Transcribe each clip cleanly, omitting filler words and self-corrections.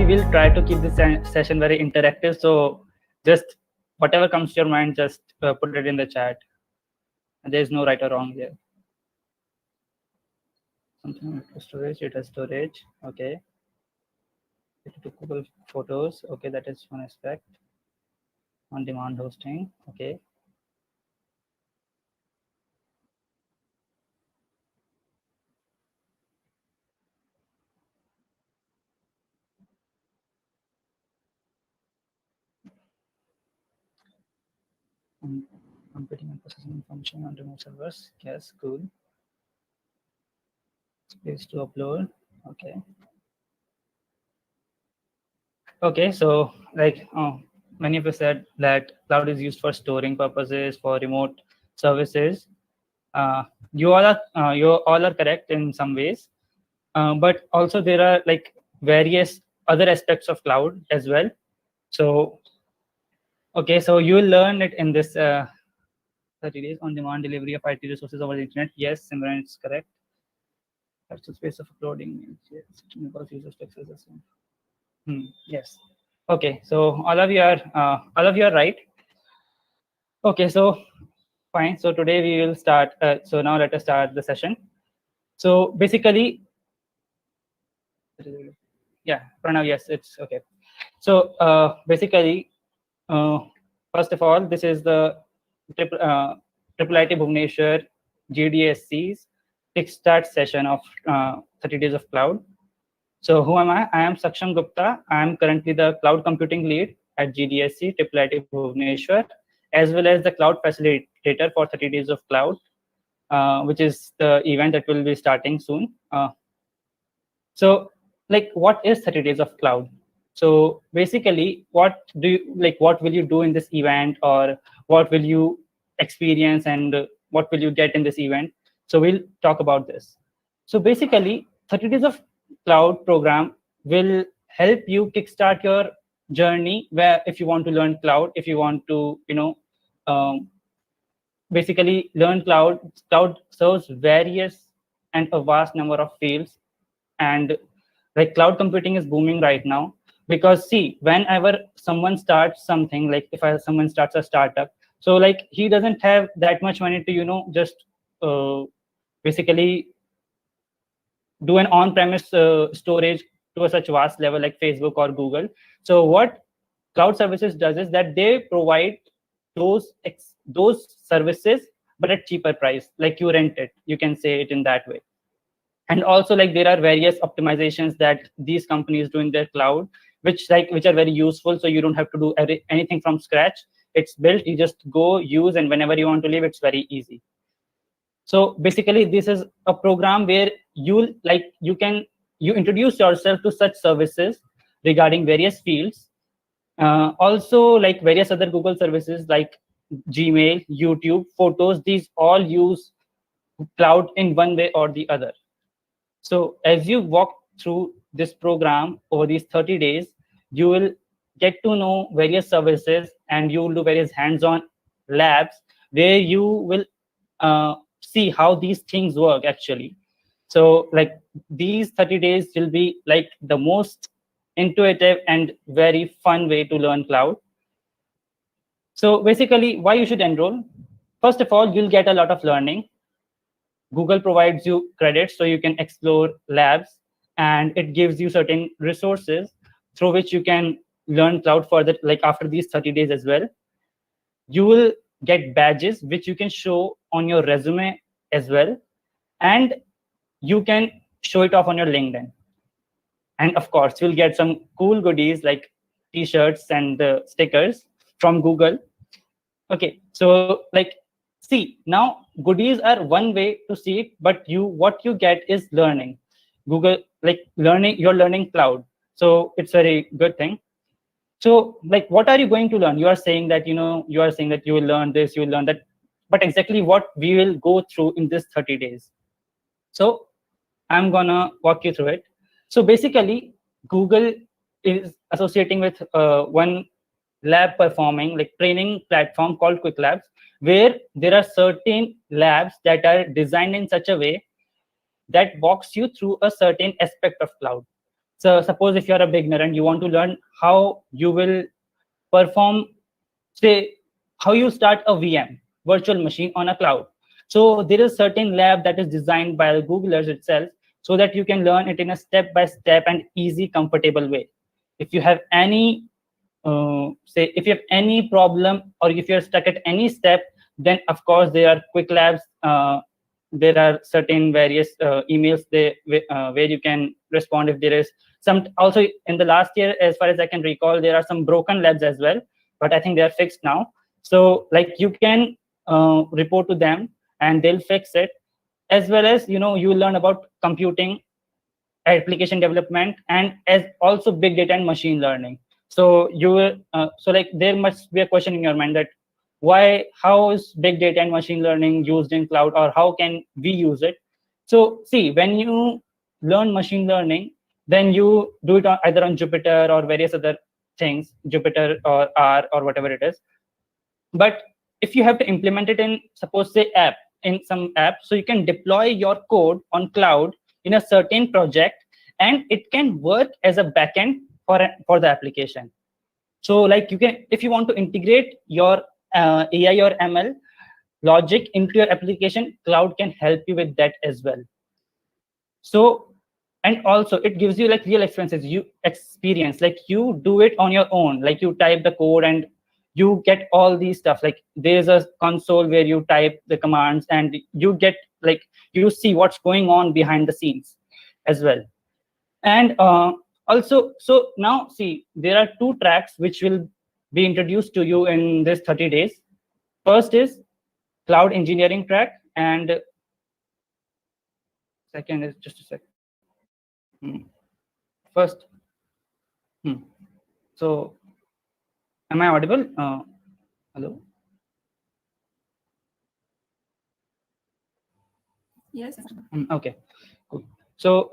we will try to keep this session very interactive. So just whatever comes to your mind, just put it in the chat. There is no right or wrong here. Something storage, it has storage. Okay. To Google Photos. Okay, that is one aspect. On-demand hosting. Okay. Computing and processing function on remote servers. Yes, cool. Space to upload. Okay. Okay, so like many of you said that cloud is used for storing purposes, for remote services. You all are correct in some ways, but also there are like various other aspects of cloud as well. So okay, so you will learn it in this 30 days on demand delivery of IT resources over the internet. Yes, Simran, it's correct. That's the space of uploading. Yes, users to access this one. Yes. Okay, so all of you are right. Okay, so fine. So today we will start. So now let us start the session. So basically, yeah, Pranav, yes, it's okay. So basically, first of all, this is the Triple IT Bhubaneswar GDSC's kickstart session of 30 days of cloud. So who am I? I am Saksham Gupta. I am currently the cloud computing lead at GDSC Triple IT Bhubaneswar, as well as the cloud facilitator for 30 days of cloud, which is the event that will be starting soon. So like, what is 30 days of cloud? So basically, what will you do in this event, or what will you experience, and what will you get in this event? So we'll talk about this. So basically, 30 days of cloud program will help you kickstart your journey, where if you want to learn cloud, if you want to basically learn cloud serves various and a vast number of fields. And like, cloud computing is booming right now, because see, whenever someone starts something, like if someone starts a startup, so like he doesn't have that much money to just basically do an on-premise storage to a such vast level like Facebook or Google. So what cloud services does is that they provide those services, but at cheaper price. Like, you rent it, you can say it in that way. And also, like, there are various optimizations that these companies do in their cloud, which are very useful. So you don't have to do anything from scratch. It's built, you just go use, and whenever you want to leave, it's very easy. So basically, this is a program where you introduce yourself to such services regarding various fields. Also, like various other Google services like Gmail, YouTube, Photos, these all use cloud in one way or the other. So as you walk through this program over these 30 days, you will get to know various services, and you will do various hands-on labs where you will see how these things work actually. So like, these 30 days will be like the most intuitive and very fun way to learn cloud. So basically, why you should enroll? First of all, you'll get a lot of learning. Google provides you credits so you can explore labs, and it gives you certain resources through which you can learn cloud further, like after these 30 days as well. You will get badges which you can show on your resume as well, and you can show it off on your LinkedIn. And of course, you'll get some cool goodies like t-shirts and stickers from Google. Okay, so like, see, now goodies are one way to see it, but what you get is learning. Google, like, you're learning cloud, so it's very good thing. So like, what are you going to learn? You are saying that you will learn this, you will learn that, but exactly what we will go through in this 30 days. So I'm gonna walk you through it. So basically, Google is associating with one lab performing like training platform called Quick Labs, where there are certain labs that are designed in such a way that walks you through a certain aspect of cloud. So suppose if you're a beginner and you want to learn how you will perform, say, how you start a VM, virtual machine on a cloud. So there is certain lab that is designed by the Googlers itself, so that you can learn it in a step-by-step and easy, comfortable way. If you have any, say, if you have any problem, or if you're stuck at any step, then of course there are quick labs. There are certain various emails where you can respond if there is some. Also, in the last year, as far as I can recall, there are some broken labs as well, but I think they are fixed now. So like you can report to them and they'll fix it. As well as, you learn about computing, application development, and as also big data and machine learning. So you will, so like there must be a question in your mind that how is big data and machine learning used in cloud, or how can we use it? So see, when you learn machine learning, then you do it either on Jupyter or various other things, Jupyter or R or whatever it is. But if you have to implement it in, suppose, say, some app, so you can deploy your code on cloud in a certain project, and it can work as a backend for the application. So like you can, if you want to integrate your AI or ML logic into your application, cloud can help you with that as well. So, and also it gives you like real experience, like you do it on your own, like you type the code and you get all these stuff. Like there's a console where you type the commands and you get, like, you see what's going on behind the scenes as well. And also, so now see, there are two tracks which will be introduced to you in this 30 days. First is cloud engineering track, and second is, just a sec. First, so am I audible? Hello? Yes. Okay, cool. So,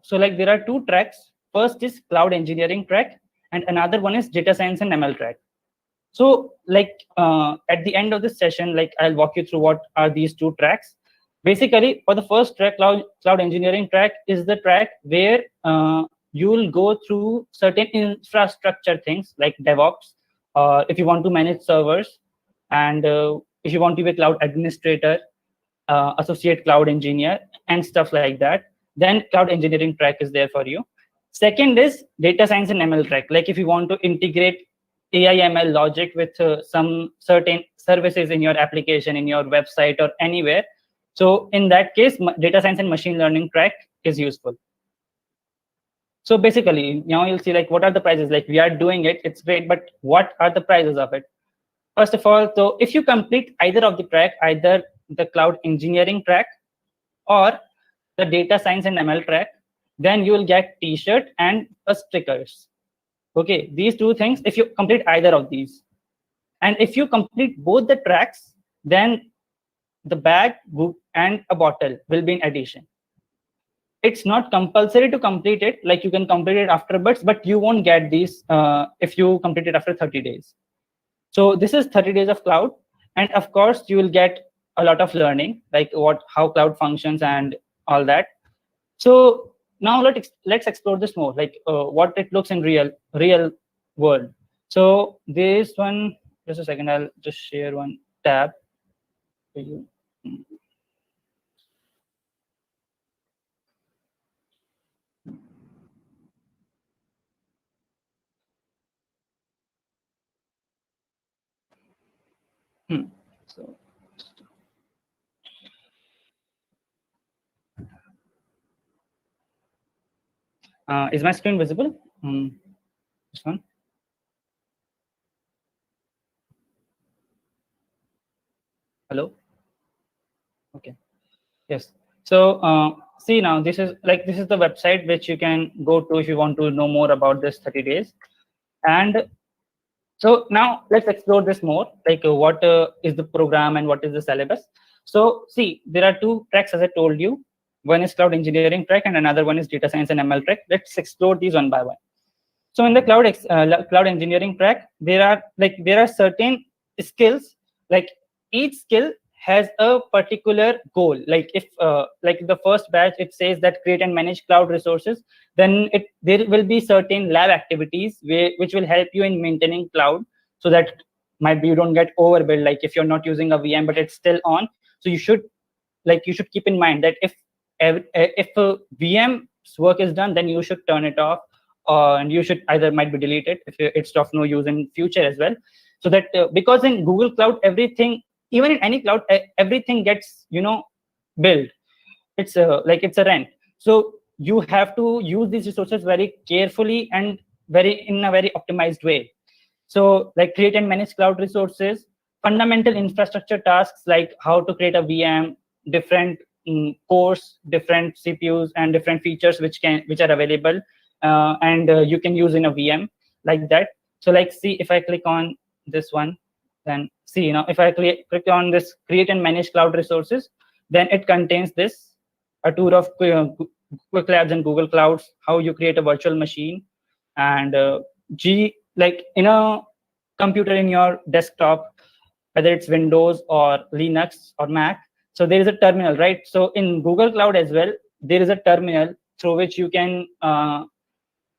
so like there are two tracks. First is cloud engineering track, and another one is data science and ML track. So like at the end of this session, like I'll walk you through what are these two tracks. Basically, for the first track, cloud engineering track is the track where you will go through certain infrastructure things like DevOps, if you want to manage servers, and if you want to be a cloud administrator, associate cloud engineer, and stuff like that. Then cloud engineering track is there for you. Second is data science and ML track. Like if you want to integrate AI ML logic with some certain services in your application, in your website, or anywhere. So in that case, data science and machine learning track is useful. So basically, now you'll see like what are the prices. Like we are doing it, it's great, but what are the prices of it? First of all, so if you complete either of the track, either the cloud engineering track or the data science and ML track, then you will get t-shirt and stickers. Okay, these two things if you complete either of these. And if you complete both the tracks, then the bag, book, and a bottle will be in addition. It's not compulsory to complete it, like you can complete it afterwards, but you won't get these if you complete it after 30 days. So this is 30 days of cloud. And of course, you will get a lot of learning, like how cloud functions and all that. So now let's explore this more, like what it looks in real world. So this one, just a second, I'll just share one tab for you. So is my screen visible? This one. Hello. Okay. Yes. So see, now this is the website which you can go to if you want to know more about this 30 days. And so now let's explore this more, like what is the program and what is the syllabus. So see, there are two tracks, as I told you. One is cloud engineering track and another one is data science and ML track. Let's explore these one by one. So in the cloud engineering track, there are certain skills, like each skill has a particular goal. Like if like the first batch, it says that create and manage cloud resources, then there will be certain lab activities which will help you in maintaining cloud, so that might be you don't get overbuild. Like if you're not using a VM but it's still on, so you should keep in mind that if a VM's work is done, then you should turn it off, and you should either might be delete it if it's of no use in future as well. So that because in Google Cloud, everything, even in any cloud, everything gets built. It's it's a rent. So you have to use these resources very carefully and in a very optimized way. So like create and manage cloud resources, fundamental infrastructure tasks like how to create a VM, different cores, different CPUs, and different features which are available, and you can use in a VM like that. So like see, if I click on this one, then see, if I click on this create and manage cloud resources, then it contains this, a tour of Quick Labs and Google Clouds, how you create a virtual machine, and like in a computer in your desktop, whether it's Windows or Linux or Mac. So there is a terminal, right? So in Google Cloud as well, there is a terminal through which you can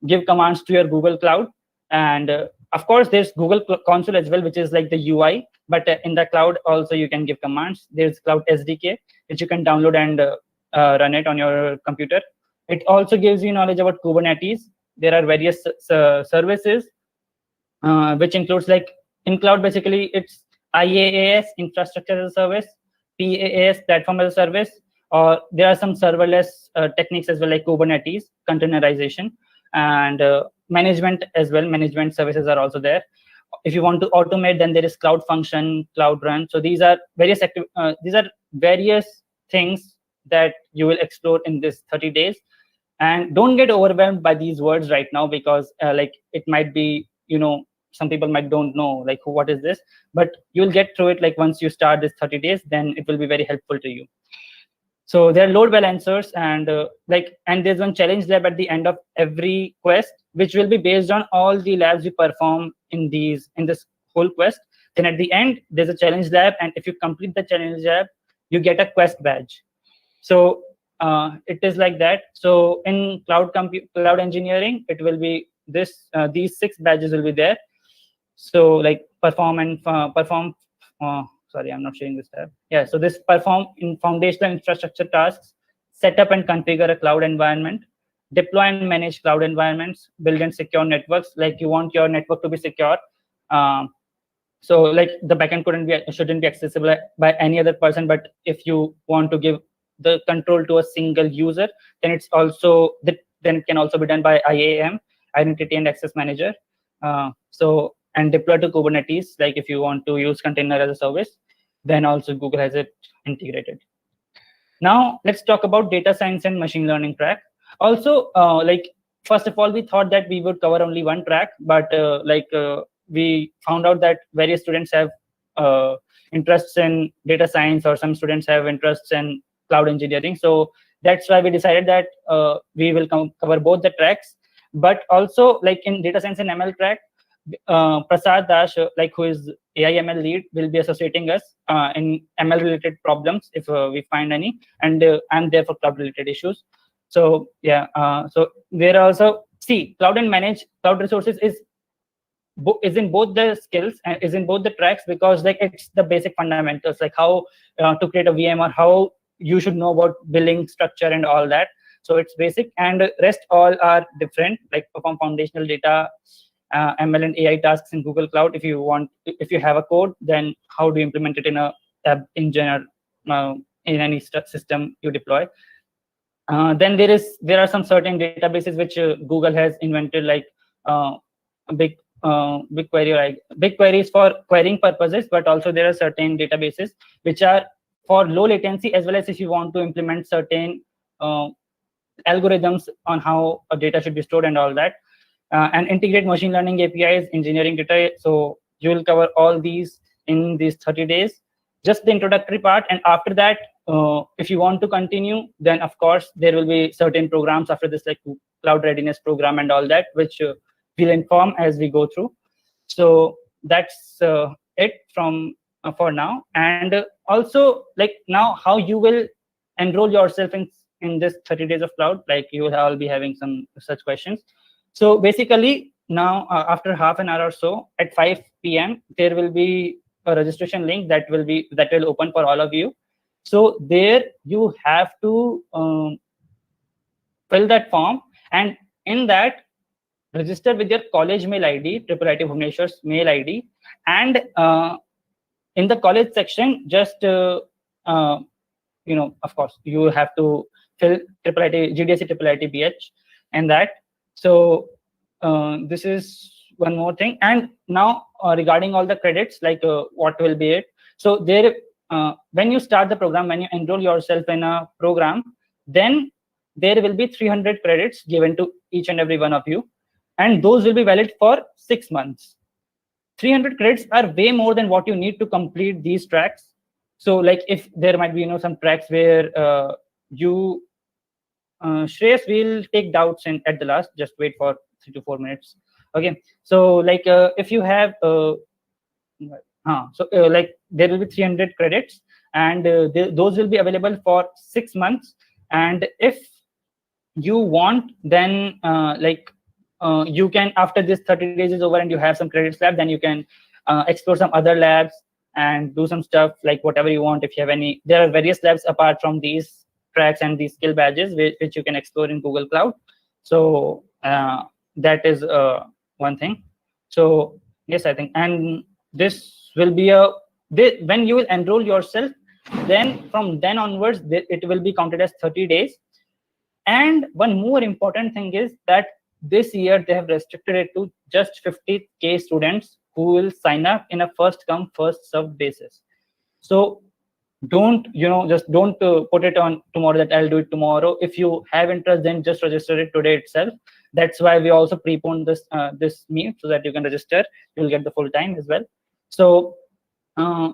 give commands to your Google Cloud. And of course, there's Google Console as well, which is like the UI. But in the cloud also, you can give commands. There's Cloud SDK, which you can download and run it on your computer. It also gives you knowledge about Kubernetes. There are various services, which includes like in cloud, basically it's IaaS, infrastructure as a service, PaaS, platform as a service, or there are some serverless techniques as well, like Kubernetes, containerization, and management as well. Management services are also there. If you want to automate, then there is Cloud Function, Cloud Run. So these are various things that you will explore in this 30 days. And don't get overwhelmed by these words right now, because like it might be, some people might don't know like what is this, but you'll get through it. Like once you start this 30 days, then it will be very helpful to you. So there are load balancers, and and there's one challenge lab at the end of every quest, which will be based on all the labs you perform in this whole quest. Then at the end, there's a challenge lab, and if you complete the challenge lab, you get a quest badge. So it is like that. So in cloud engineering, it will be this. These 6 badges will be there. So like perform. Sorry, I'm not showing this tab. Yeah, so this perform in foundational infrastructure tasks, set up and configure a cloud environment, deploy and manage cloud environments, build and secure networks. Like you want your network to be secure. So like the backend shouldn't be accessible by any other person, but if you want to give the control to a single user, then it can also be done by IAM, Identity and Access Manager. And deploy to Kubernetes, like if you want to use container as a service, then also Google has it integrated. Now let's talk about data science and machine learning track. Also, first of all, we thought that we would cover only one track, but we found out that various students have interests in data science, or some students have interests in cloud engineering. So that's why we decided that we will cover both the tracks. But also, like in data science and ML track, Prasad Dash, who is AI/ML lead, will be associating us in ML related problems if we find any, and I'm there for cloud related issues. So yeah, so there are also cloud and manage cloud resources is in both the skills and is in both the tracks, because like it's the basic fundamentals, like how to create a VM, or how you should know about billing structure and all that. So it's basic, and rest all are different, like perform foundational data, ML and AI tasks in Google Cloud. If you have a code, then how do you implement it in a app in general, in any system you deploy. Then there are some certain databases which Google has invented, like BigQuery is for querying purposes, but also there are certain databases which are for low latency, as well as if you want to implement certain algorithms on how a data should be stored and all that. And integrate machine learning APIs, engineering data. So you will cover all these in these 30 days, just the introductory part. And after that, if you want to continue, then of course there will be certain programs after this, like cloud readiness program and all that, which we'll inform as we go through. So that's it from for now. And also, like, now how you will enroll yourself in this 30 days of cloud, like you will all be having some such questions. So basically now, after half an hour or so at 5 p.m., there will be a registration link that will open for all of you. So there you have to fill that form, and in that, register with your college mail ID, triple IT Bhubaneswar's mail ID, and in the college section, just uh, of course, you have to fill triple IT GDSC triple IT BH and that. So this is one more thing. And now, regarding all the credits, like what will be it? So there, when you start the program, when you enroll yourself in a program, then there will be 300 credits given to each and every one of you, and those will be valid for 6 months. 300 credits are way more than what you need to complete these tracks. So like, if there might be some tracks where you Shreyas will take doubts in at the last. Just wait for 3 to 4 minutes. Okay. So like, if you have like, there will be 300 credits, and those will be available for 6 months. And if you want, then you can, after this 30 days is over and you have some credits left, then you can explore some other labs and do some stuff like whatever you want. If you have any, there are various labs apart from these tracks and these skill badges, which you can explore in Google Cloud. So that is one thing. So yes, I think, and this will be when you will enroll yourself, then from then onwards, it will be counted as 30 days. And one more important thing is that this year they have restricted it to just 50K students who will sign up in a first come first served basis. So don't, just don't put it on tomorrow that I'll do it tomorrow. If you have interest, then just register it today itself. That's why we also preponed this meet, so that you can register. You'll get the full time as well. So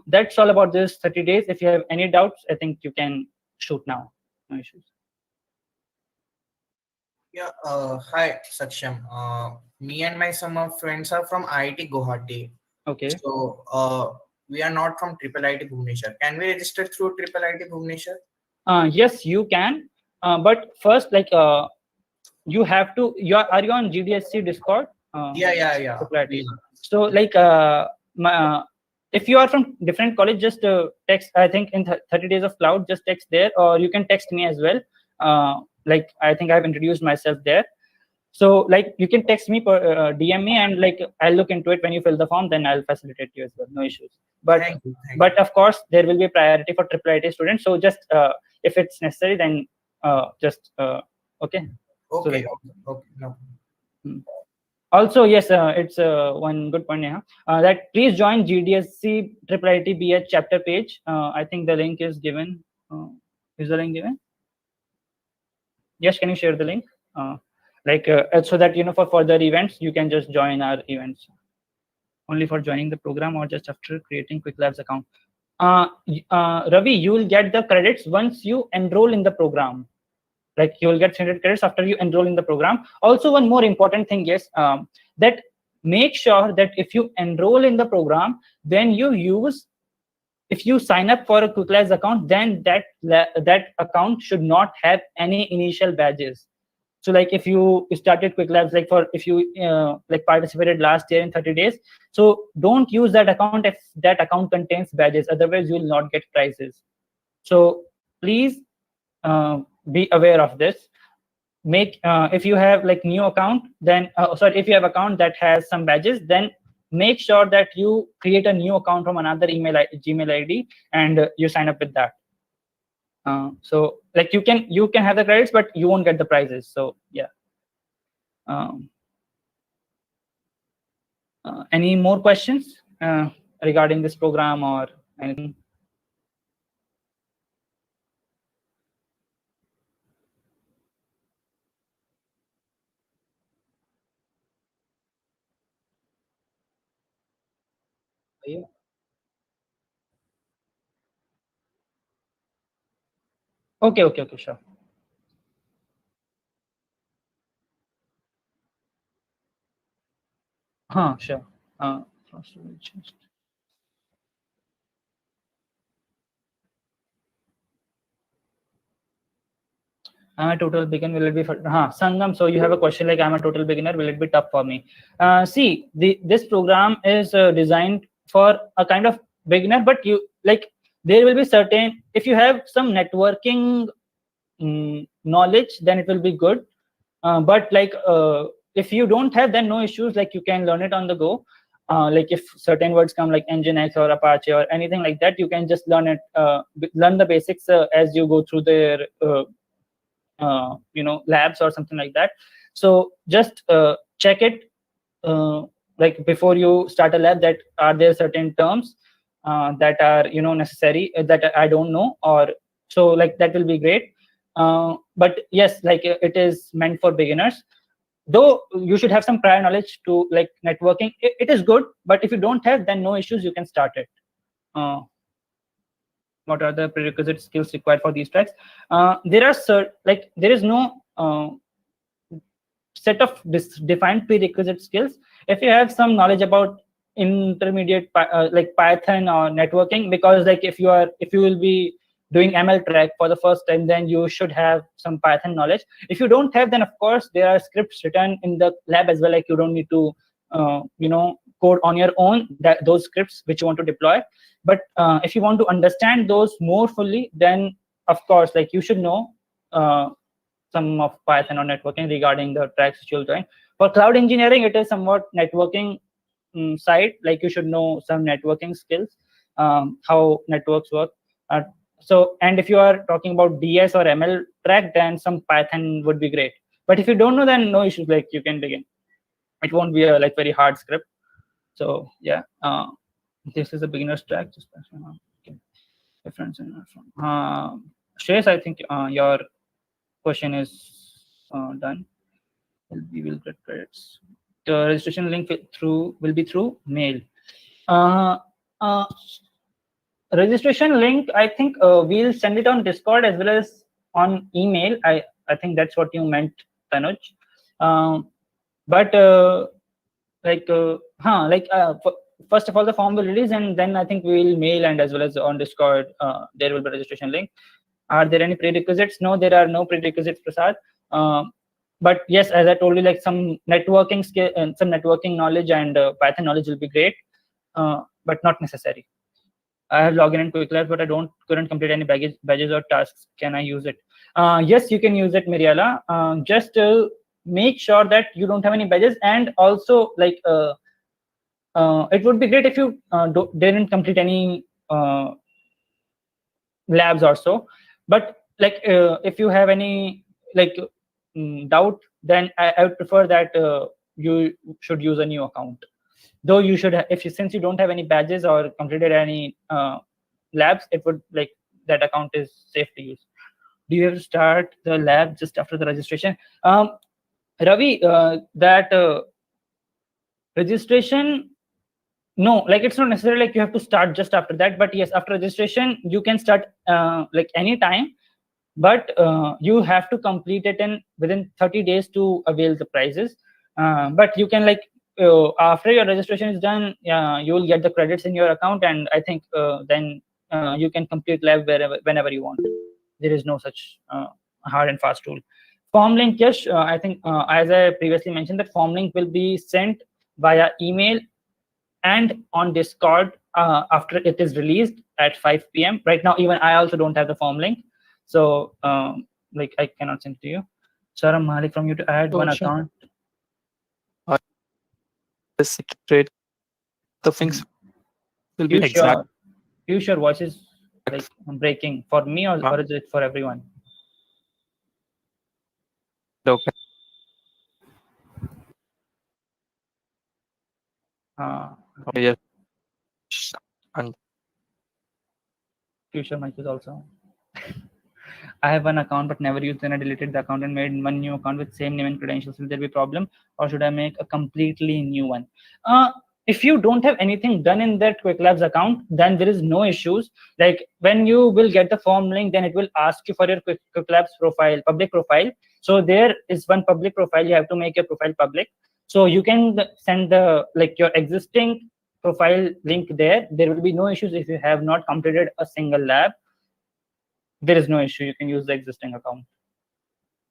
that's all about this 30 days. If you have any doubts, I think you can shoot now. No issues. Yeah, hi, Saksham. Me and my some of friends are from IIT Guwahati. Okay. So we are not from Triple IT Bhubaneswar. Can we register through Triple IT Bhubaneswar? Yes, you can. But first, like, you have to. Are you on GDSC Discord? Yeah. Triple IT. We are. So, like, if you are from different college, just text. I think in 30 days of cloud, just text there, or you can text me as well. Like, I think I've introduced myself there. So like, you can text me, DM me, and like, I'll look into it. When you fill the form, then I'll facilitate you as well. No issues. But Thank you. of course, there will be a priority for triple IT students. So just if it's necessary, then just okay. So Okay, like, okay. No. hmm. Also, yes, it's one good point. Yeah, that please join GDSC triple IT BH chapter page. I think the link is given. Is the link given? Yes, can you share the link? So that for further events, you can just join our events only for joining the program, or just after creating Quick Labs account. Ravi, you will get the credits once you enroll in the program. Like, you will get 300 credits after you enroll in the program. Also, one more important thing is that make sure that if you enroll in the program, then if you sign up for a Quick Labs account, then that account should not have any initial badges. So like, if you started Quick Labs, like, if you like participated last year in 30 days, so don't use that account if that account contains badges. Otherwise, you will not get prizes. So please be aware of this. Make if you have like new account, then sorry, if you have account that has some badges, then make sure that you create a new account from another Gmail ID, and you sign up with that. So like, you can have the credits, but you won't get the prizes. So yeah. um, any more questions regarding this program or anything? Yeah. Okay, sure. Sure. First we'll just- I'm a total beginner. Will it be Sangam? So you have a question like, I'm a total beginner. Will it be tough for me? See, this program is designed for a kind of beginner, but you like there will be certain, if you have some networking knowledge, then it will be good. But like if you don't have, then no issues. Like you can learn it on the go. Like if certain words come like Nginx or Apache or anything like that, you can just learn it. Learn the basics as you go through their labs or something like that. So just check it like before you start a lab, that are there certain terms that are necessary that I don't know, or so like that will be great. But yes, like it is meant for beginners, though you should have some prior knowledge to like networking. It is good, but if you don't have, then no issues, you can start it. What are the prerequisite skills required for these tracks? There are there is no set of defined prerequisite skills. If you have some knowledge about intermediate like Python or networking, because like if you will be doing ML track for the first time, then you should have some Python knowledge. If you don't have, then of course there are scripts written in the lab as well. Like you don't need to code on your own those scripts which you want to deploy. But if you want to understand those more fully, then of course like you should know some of Python or networking regarding the tracks which you'll join. For cloud engineering, it is somewhat networking side. Like you should know some networking skills, how networks work. And if you are talking about DS or ML track, then some Python would be great. But if you don't know, then no issues. Like you can begin. It won't be a like very hard script. So yeah, this is a beginner's track. Just difference in Shreyas, I think your question is done. We will get credits. The registration link will be through mail. Registration link, I think we'll send it on Discord as well as on email. I think that's what you meant, Tanuj. But first of all, the form will release, and then I think we will mail, and as well as on Discord, there will be a registration link. Are there any prerequisites? No, there are no prerequisites, Prasad. But yes, as I told you, like some networking skill and some networking knowledge and Python knowledge will be great, but not necessary. I have logged in Quick Labs, but I couldn't complete any badges or tasks. Can I use it? Yes, you can use it, Miriala. Just make sure that you don't have any badges, and also like it would be great if you didn't complete any labs or so. But like if you have any like doubt, then I would prefer that you should use a new account. Though you should, since you don't have any badges or completed any labs, it would like that account is safe to use. Do you have to start the lab just after the registration? Ravi, that registration, no, like it's not necessarily like you have to start just after that. But yes, after registration, you can start like any time. But you have to complete it within 30 days to avail the prizes. But you can like after your registration is done, you will get the credits in your account, and I think then you can complete lab whenever you want. There is no such hard and fast rule. Form link, yes, I think as I previously mentioned, that form link will be sent via email and on Discord after it is released at 5 p.m. Right now, even I also don't have the form link, so like I cannot send it to you. Saram Malik from you to add one account. The things will be exact. You sure voice is like breaking for me, or is it for everyone? Okay. Yes. And Future mic is also. I have one account but never used, then I deleted the account and made one new account with same name and credentials. Will there be a problem, or should I make a completely new one? If you don't have anything done in that Quick Labs account, then there is no issues. Like when you will get the form link, then it will ask you for your Quick Labs profile, public profile. So there is one public profile. You have to make your profile public. So you can send the like your existing profile link there. There will be no issues if you have not completed a single lab. There is no issue. You can use the existing account.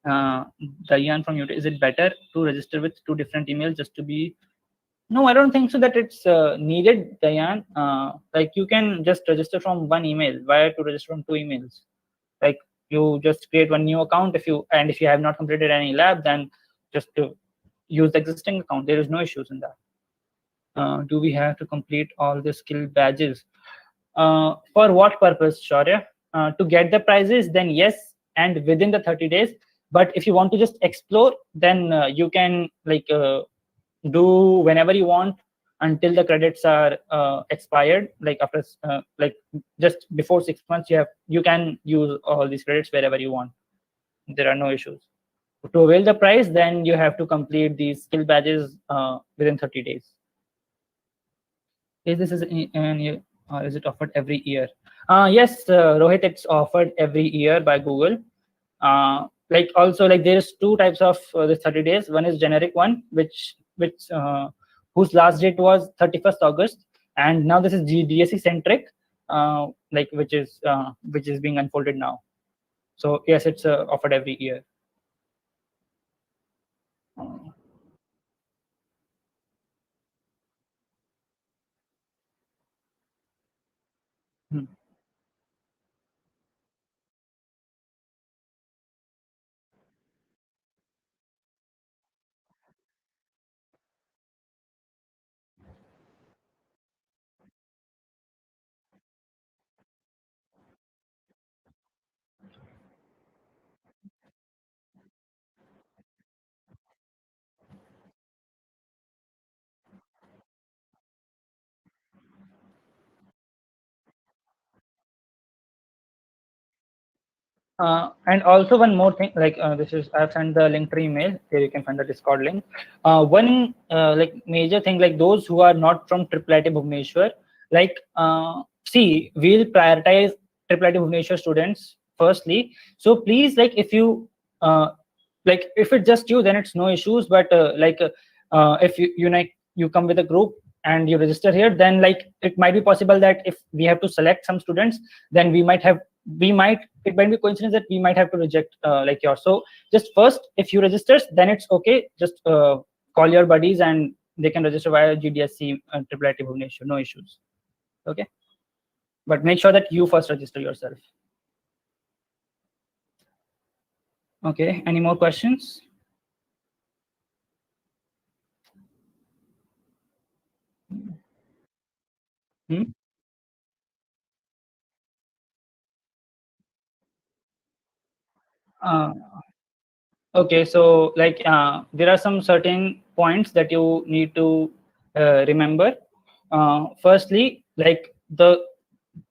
Diane from YouTube, is it better to register with 2 different emails just to be? No, I don't think so that it's needed, Diane. Like you can just register from 1 email. Why to register from 2 emails? Like you just create 1 new account. If you have not completed any lab, then just to use the existing account. There is no issues in that. Do we have to complete all the skill badges? For what purpose, Shaurya? To get the prizes, then yes, and within the 30 days. But if you want to just explore, then you can like do whenever you want until the credits are expired. Like after like just before 6 months, you can use all these credits wherever you want. There are no issues. To avail the prize, then you have to complete these skill badges within 30 days. Is is it offered every year? Yes, Rohit, it's offered every year by Google. Like also like there's 2 types of this 30 days. One is generic one, which whose last date was 31st August, and now this is DSC centric, like which is being unfolded now. So yes, it's offered every year. Hmm. And also one more thing, like this is I've sent the link to email. Here you can find the Discord link. One like major thing, like those who are not from IIIT Bhubaneswar, like see, we'll prioritize IIIT Bhubaneswar students firstly. So please, like if you like if it's just you, then it's no issues. But if you come with a group and you register here, then like it might be possible that if we have to select some students, then it might be coincidence that we might have to reject like yours. So just first, if you registers, then it's okay. Just call your buddies and they can register via GDSC IIIT Bhubaneswar, no issues. Okay, but make sure that you first register yourself. Okay, any more questions? Hmm? Uh, okay, so like there are some certain points that you need to remember. Firstly, like the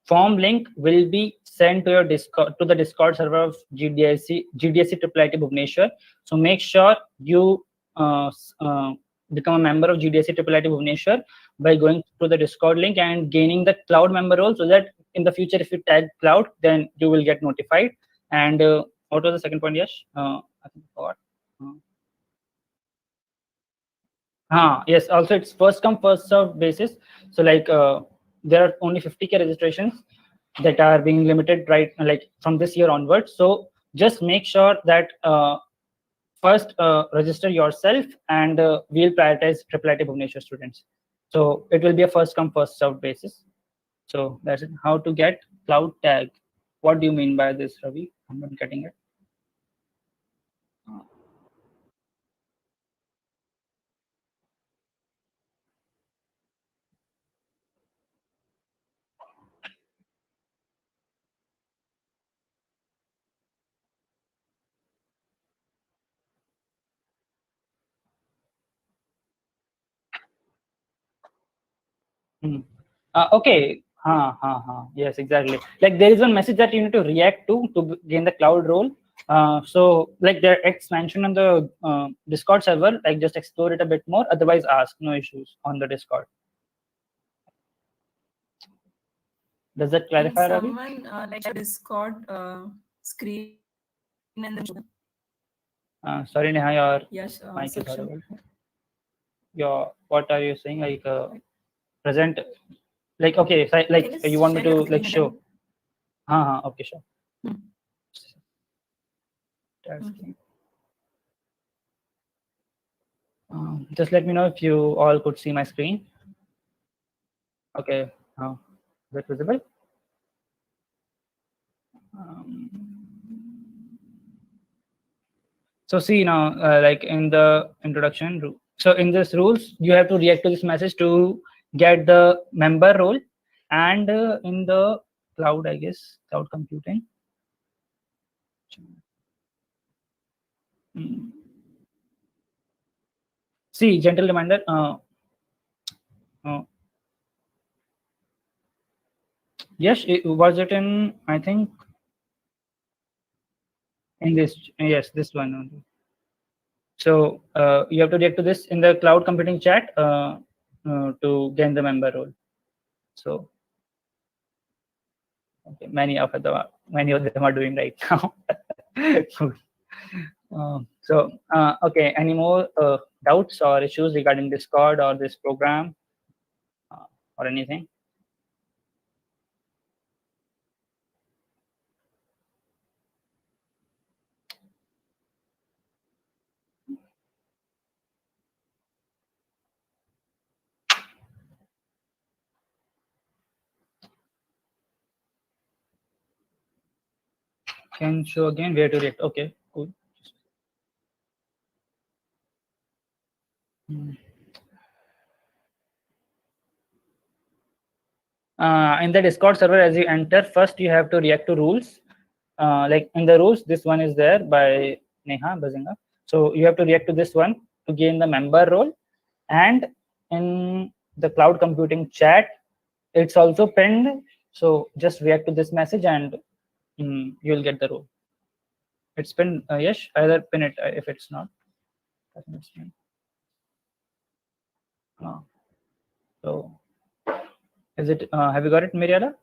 form link will be sent to your Discord, to the Discord server of GDSC IIIT Bhubaneswar. So make sure you become a member of GDSC IIIT Bhubaneswar by going to the Discord link and gaining the cloud member role, so that in the future if you tag cloud, then you will get notified. And what was the second point, Yash? I think I forgot. Yes, also it's first come first served basis. So like there are only 50K registrations that are being limited right like from this year onwards. So just make sure that first register yourself, and we'll prioritize IIIT Bhubaneswar students. So it will be a first come first served basis. So that's it. How to get cloud tag? What do you mean by this, Ravi? I'm not getting it. Hmm. Okay. Yes, exactly. Like there is one message that you need to react to gain the cloud role. So like there it's mentioned on the Discord server. Like just explore it a bit more. Otherwise, ask. No issues on the Discord. Does that Can clarify, Ravi? someone like Discord screen and then Sorry, Neha, your yes, mic is section. audible. What are you saying? Like present. Like okay, so, like Can you want me share your to like screen show? and Okay, sure. then- That's Okay. Just let me know if you all could see my screen. Okay, is it visible? Um, so see now, like in the introduction, so in this rules, you have to react to this message to get the member role, and in the cloud, I guess, cloud computing. Mm. See, gentle reminder. Yes, was it in? I think in this. Yes, this one only. So you have to react to this in the cloud computing chat to gain the member role. So okay, many of them are doing right now. Okay, any more doubts or issues regarding Discord or this program or anything? Can show again where to react. Okay, cool. In the Discord server, as you enter, first you have to react to rules. Like in the rules, this one is there by Neha Bazinga. So you have to react to this one to gain the member role. And in the cloud computing chat, it's also pinned. So just react to this message and you'll get the role. It's pinned. Yes, either pin it if it's not. So is it? Have you got it, Miriada?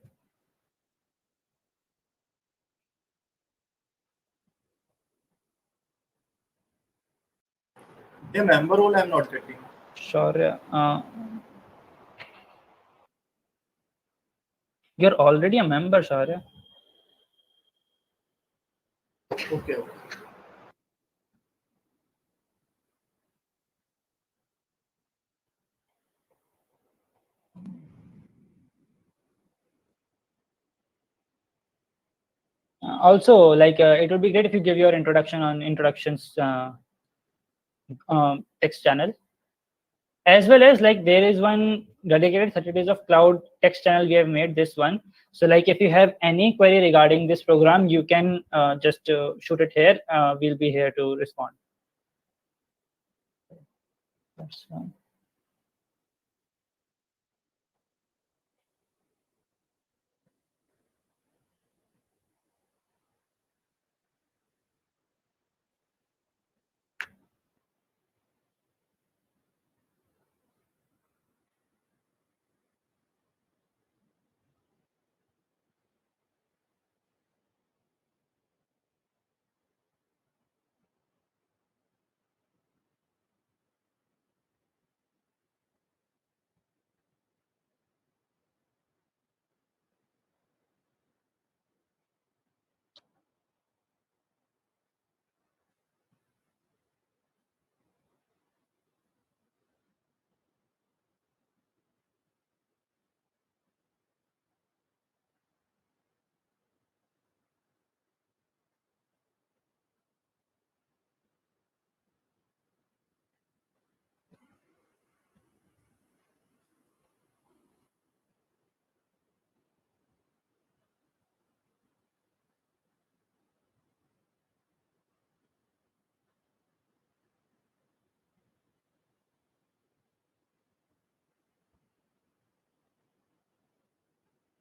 The member role I'm not getting. Sure. You're already a member, Shaurya. Okay. Also, like it would be great if you give your introduction on introductions text channel, as well as like there is one dedicated 30 days of cloud text channel we have made this one. So like if you have any query regarding this program, you can just shoot it here. We'll be here to respond. That's fine.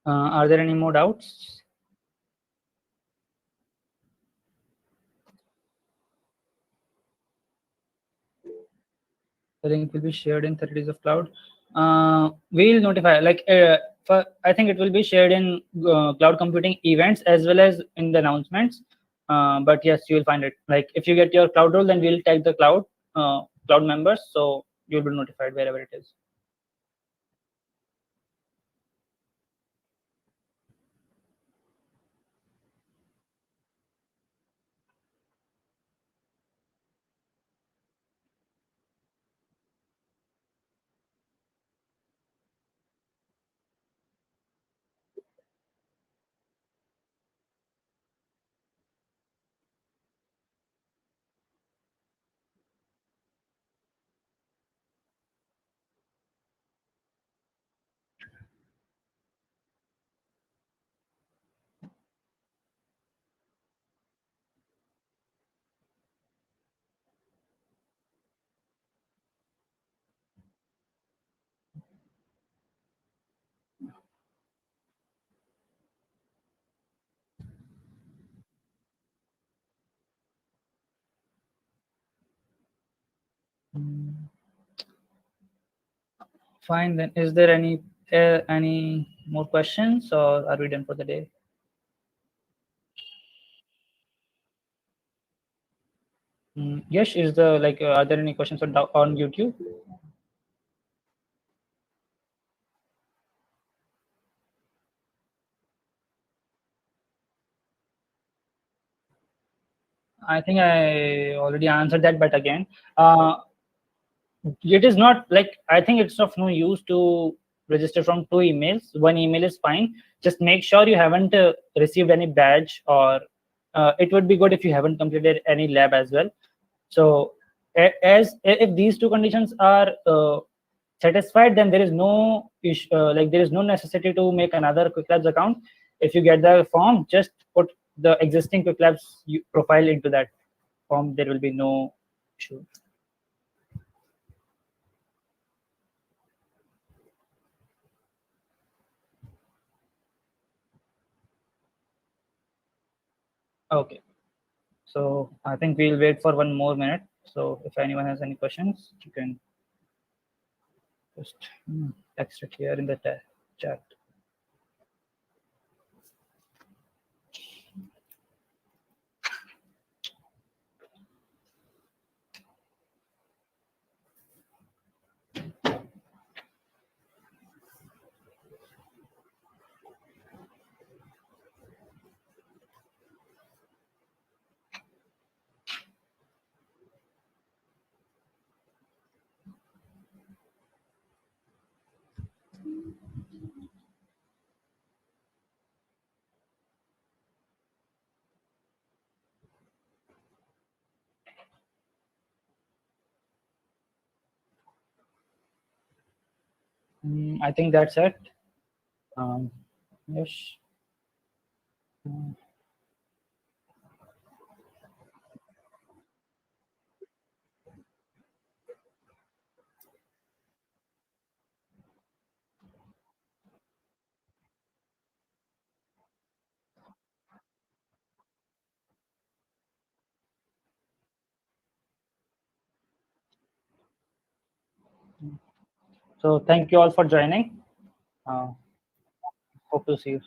Are there any more doubts? The link will be shared in 30 days of cloud. We'll notify, like, I think it will be shared in cloud computing events as well as in the announcements. But yes, you will find it. Like, if you get your cloud role, then we'll tag the cloud members, so you'll be notified wherever it is. Fine, then is there any more questions, or are we done for the day? Yes, is the are there any questions on YouTube? I think I already answered that, but again, it is not like, I think it's of no use to register from two emails. One email is fine. Just make sure you haven't received any badge, or it would be good if you haven't completed any lab as well. So as if these two conditions are satisfied, then there is no issue, there is no necessity to make another Quick Labs account. If you get the form, just put the existing Quick Labs profile into that form. There will be no issue. Okay, so I think we'll wait for 1 more minute. So if anyone has any questions, you can just text it here in the chat. I think that's it. Yes. So thank you all for joining. Hope to see you.